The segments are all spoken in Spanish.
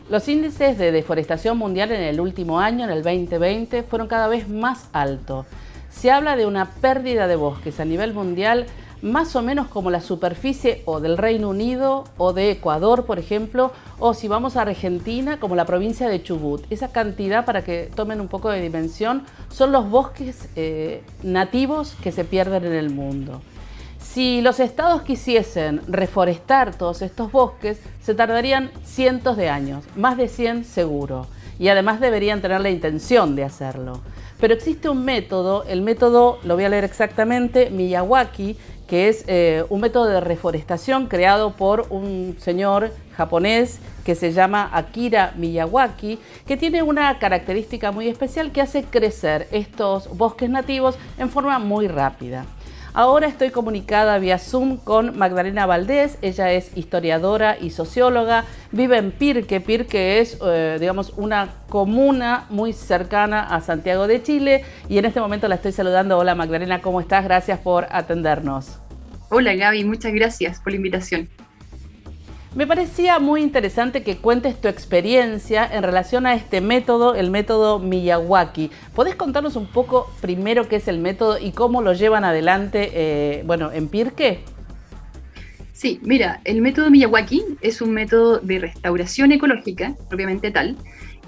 Los índices de deforestación mundial en el último año, en el 2020, fueron cada vez más altos. Se habla de una pérdida de bosques a nivel mundial más o menos como la superficie o del Reino Unido o de Ecuador, por ejemplo, o si vamos a Argentina, como la provincia de Chubut. Esa cantidad, para que tomen un poco de dimensión, son los bosques nativos que se pierden en el mundo. Si los estados quisiesen reforestar todos estos bosques, se tardarían cientos de años, más de 100 seguro, y además deberían tener la intención de hacerlo. Pero existe un método, el método, lo voy a leer exactamente, Miyawaki, que es un método de reforestación creado por un señor japonés que se llama Akira Miyawaki, que tiene una característica muy especial que hace crecer estos bosques nativos en forma muy rápida. Ahora estoy comunicada vía Zoom con Magdalena Valdés. Ella es historiadora y socióloga, vive en Pirque. Pirque es, digamos, una comuna muy cercana a Santiago de Chile y en este momento la estoy saludando. Hola Magdalena, ¿cómo estás? Gracias por atendernos. Hola Gaby, muchas gracias por la invitación. Me parecía muy interesante que cuentes tu experiencia en relación a este método, el método Miyawaki. ¿Podés contarnos un poco primero qué es el método y cómo lo llevan adelante, en Pirque? Sí, mira, el método Miyawaki es un método de restauración ecológica, propiamente tal,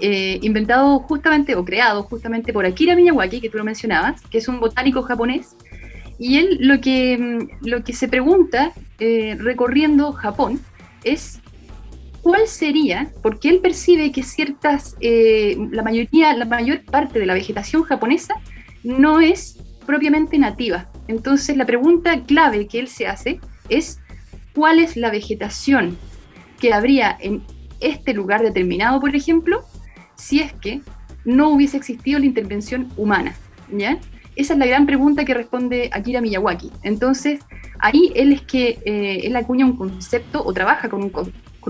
inventado justamente o creado justamente por Akira Miyawaki, que tú lo mencionabas, que es un botánico japonés. Y él lo que se pregunta recorriendo Japón es cuál sería, porque él percibe que la mayor parte de la vegetación japonesa no es propiamente nativa. Entonces la pregunta clave que él se hace es cuál es la vegetación que habría en este lugar determinado, por ejemplo, si es que no hubiese existido la intervención humana, ¿ya? Esa es la gran pregunta que responde Akira Miyawaki. Entonces, ahí él acuña un concepto o trabaja con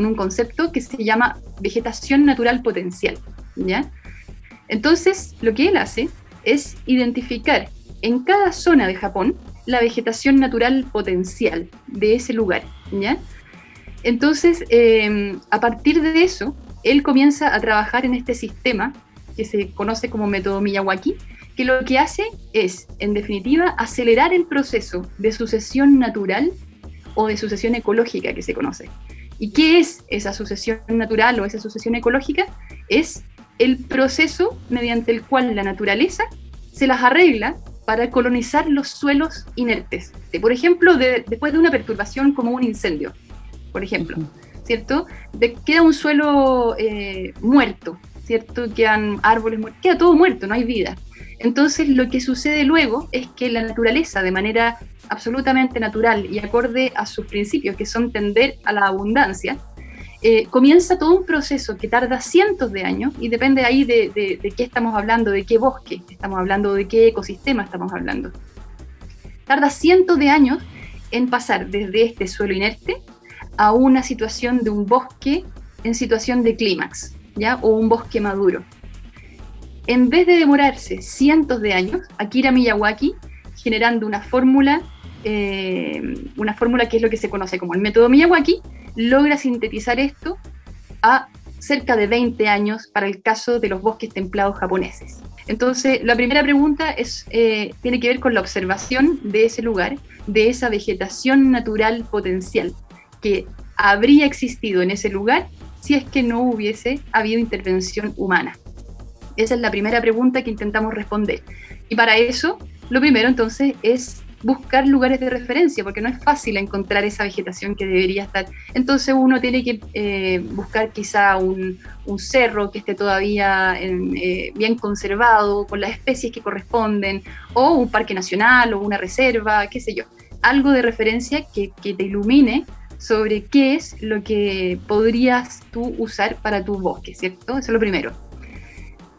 un concepto que se llama vegetación natural potencial, ¿ya? Entonces, lo que él hace es identificar en cada zona de Japón la vegetación natural potencial de ese lugar, ¿ya? Entonces, a partir de eso, él comienza a trabajar en este sistema que se conoce como método Miyawaki, que lo que hace es, en definitiva, acelerar el proceso de sucesión natural o de sucesión ecológica que se conoce. ¿Y qué es esa sucesión natural o esa sucesión ecológica? Es el proceso mediante el cual la naturaleza se las arregla para colonizar los suelos inertes. Por ejemplo, después de una perturbación como un incendio, por ejemplo, ¿cierto? Queda un suelo muerto, ¿cierto? Quedan árboles muertos, queda todo muerto, no hay vida. Entonces lo que sucede luego es que la naturaleza, de manera absolutamente natural y acorde a sus principios, que son tender a la abundancia, comienza todo un proceso que tarda cientos de años y depende ahí de qué estamos hablando, de qué bosque estamos hablando, de qué ecosistema estamos hablando. Tarda cientos de años en pasar desde este suelo inerte a una situación de un bosque en situación de clímax, ¿ya? O un bosque maduro. En vez de demorarse cientos de años, Akira Miyawaki, generando una fórmula que es lo que se conoce como el método Miyawaki, logra sintetizar esto a cerca de 20 años para el caso de los bosques templados japoneses. Entonces, la primera pregunta tiene que ver con la observación de ese lugar, de esa vegetación natural potencial que habría existido en ese lugar si es que no hubiese habido intervención humana. Esa es la primera pregunta que intentamos responder. Y para eso, lo primero entonces es buscar lugares de referencia, porque no es fácil encontrar esa vegetación que debería estar. Entonces uno tiene que buscar quizá un cerro que esté todavía bien conservado, con las especies que corresponden, o un parque nacional, o una reserva, qué sé yo. Algo de referencia que te ilumine sobre qué es lo que podrías tú usar para tu bosque, ¿cierto? Eso es lo primero.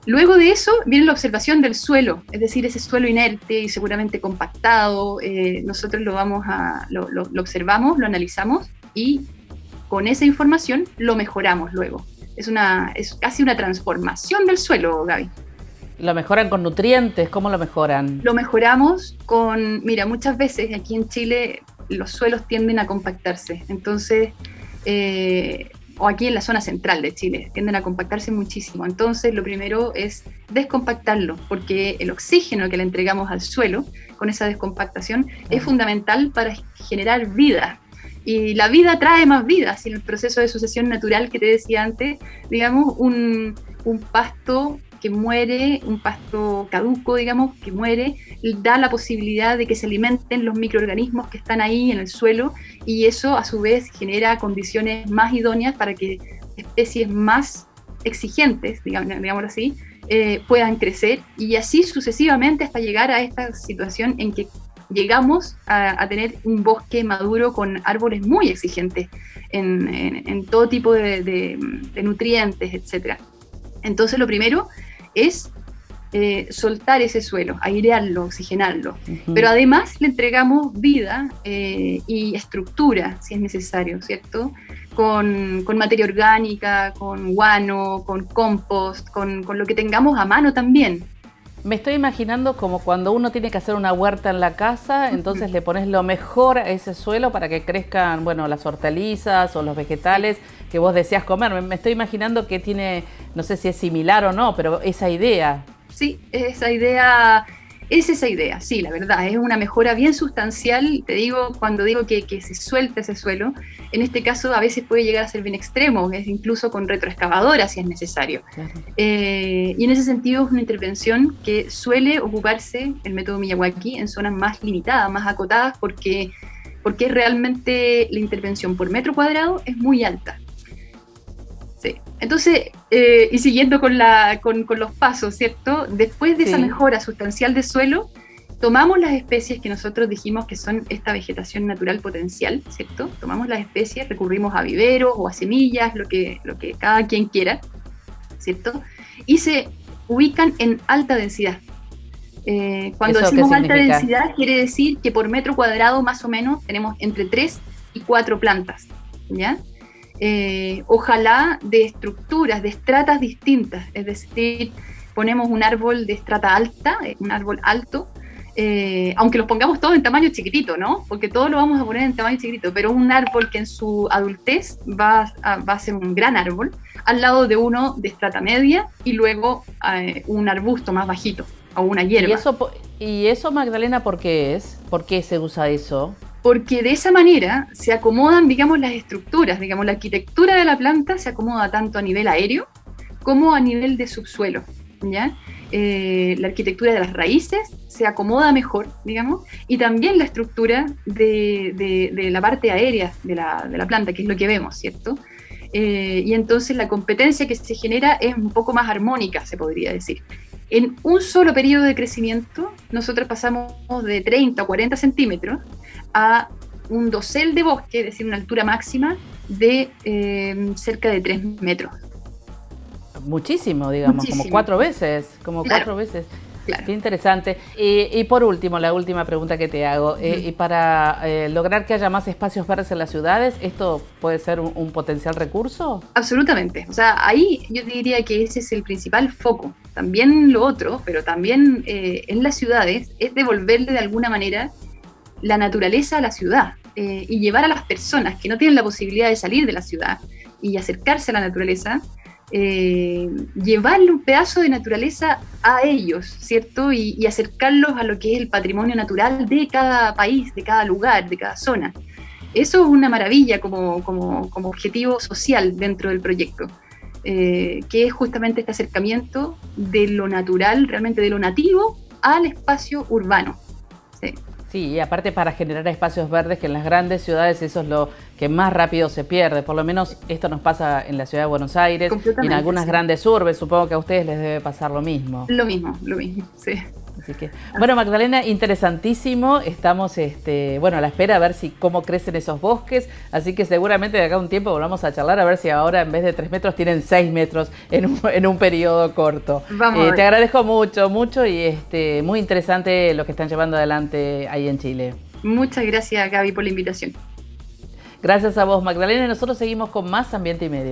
Luego de eso viene la observación del suelo, es decir, ese suelo inerte y seguramente compactado. Nosotros lo observamos, lo analizamos y con esa información lo mejoramos luego. Es casi una transformación del suelo, Gaby. ¿Lo mejoran con nutrientes? ¿Cómo lo mejoran? Lo mejoramos mira, muchas veces aquí en Chile los suelos tienden a compactarse, entonces o aquí en la zona central de Chile, tienden a compactarse muchísimo. Entonces, lo primero es descompactarlo, porque el oxígeno que le entregamos al suelo con esa descompactación es fundamental para generar vida. Y la vida trae más vida, si en el proceso de sucesión natural que te decía antes, digamos, un pasto que muere, un pasto caduco, digamos, que muere, da la posibilidad de que se alimenten los microorganismos que están ahí en el suelo, y eso a su vez genera condiciones más idóneas para que especies más exigentes, digámoslo así, puedan crecer, y así sucesivamente hasta llegar a esta situación en que llegamos a tener un bosque maduro con árboles muy exigentes en todo tipo de nutrientes, etc. Entonces lo primero es soltar ese suelo, airearlo, oxigenarlo, pero además le entregamos vida y estructura, si es necesario, ¿cierto? Con materia orgánica, con guano, con compost, con lo que tengamos a mano también. Me estoy imaginando como cuando uno tiene que hacer una huerta en la casa, entonces le pones lo mejor a ese suelo para que crezcan, bueno, las hortalizas o los vegetales que vos deseas comer. Me estoy imaginando que tiene, no sé si es similar o no, pero esa idea. Sí, es esa idea, sí, la verdad, es una mejora bien sustancial. Te digo, cuando digo que se suelta ese suelo, en este caso a veces puede llegar a ser bien extremo, es incluso con retroexcavadora si es necesario. Claro. Y en ese sentido es una intervención que suele ocuparse el método Miyawaki en zonas más limitadas, más acotadas, porque realmente la intervención por metro cuadrado es muy alta. Sí. Entonces, y siguiendo con los pasos, ¿cierto? Después de esa mejora sustancial de suelo, tomamos las especies que nosotros dijimos que son esta vegetación natural potencial, ¿cierto? Tomamos las especies, recurrimos a viveros o a semillas, lo que cada quien quiera, ¿cierto? Y se ubican en alta densidad. Cuando decimos alta densidad, quiere decir que por metro cuadrado más o menos tenemos entre 3 y 4 plantas, ¿ya? Ojalá de estructuras, de estratas distintas, es decir, ponemos un árbol de estrata alta, un árbol alto, aunque los pongamos todos en tamaño chiquitito, ¿no? Porque todos lo vamos a poner en tamaño chiquitito, pero un árbol que en su adultez va a ser un gran árbol, al lado de uno de estrata media y luego un arbusto más bajito, o una hierba. ¿Y eso, Magdalena, por qué es? ¿Por qué se usa eso? Porque de esa manera se acomodan, digamos, las estructuras, digamos, la arquitectura de la planta se acomoda tanto a nivel aéreo como a nivel de subsuelo, ¿ya? La arquitectura de las raíces se acomoda mejor, digamos, y también la estructura de la parte aérea de la planta, que es lo que vemos, ¿cierto? Y entonces la competencia que se genera es un poco más armónica, se podría decir. En un solo periodo de crecimiento, nosotros pasamos de 30 o 40 centímetros a un dosel de bosque, es decir, una altura máxima de cerca de 3 metros. Muchísimo, digamos, muchísimo. Como 4 veces, Claro. 4 veces. Claro. Qué interesante. Y por último, la última pregunta que te hago. Y para lograr que haya más espacios verdes en las ciudades, ¿esto puede ser un potencial recurso? Absolutamente. O sea, ahí yo diría que ese es el principal foco. También lo otro, pero también en las ciudades, es devolverle de alguna manera la naturaleza a la ciudad y llevar a las personas que no tienen la posibilidad de salir de la ciudad y acercarse a la naturaleza, llevarle un pedazo de naturaleza a ellos, ¿cierto? Y acercarlos a lo que es el patrimonio natural de cada país, de cada lugar, de cada zona. Eso es una maravilla como objetivo social dentro del proyecto, que es justamente este acercamiento de lo natural, realmente de lo nativo, al espacio urbano. Sí. Sí, y aparte para generar espacios verdes, que en las grandes ciudades eso es lo que más rápido se pierde. Por lo menos esto nos pasa en la ciudad de Buenos Aires y en algunas grandes urbes. Supongo que a ustedes les debe pasar lo mismo. Lo mismo, sí. Así que, bueno, Magdalena, interesantísimo. Estamos, bueno, a la espera a ver cómo crecen esos bosques. Así que seguramente de acá a un tiempo volvamos a charlar a ver si ahora en vez de 3 metros tienen 6 metros en un periodo corto. Te agradezco mucho y muy interesante lo que están llevando adelante ahí en Chile. Muchas gracias, Gaby, por la invitación. Gracias a vos, Magdalena. Y nosotros seguimos con más Ambiente y Medio.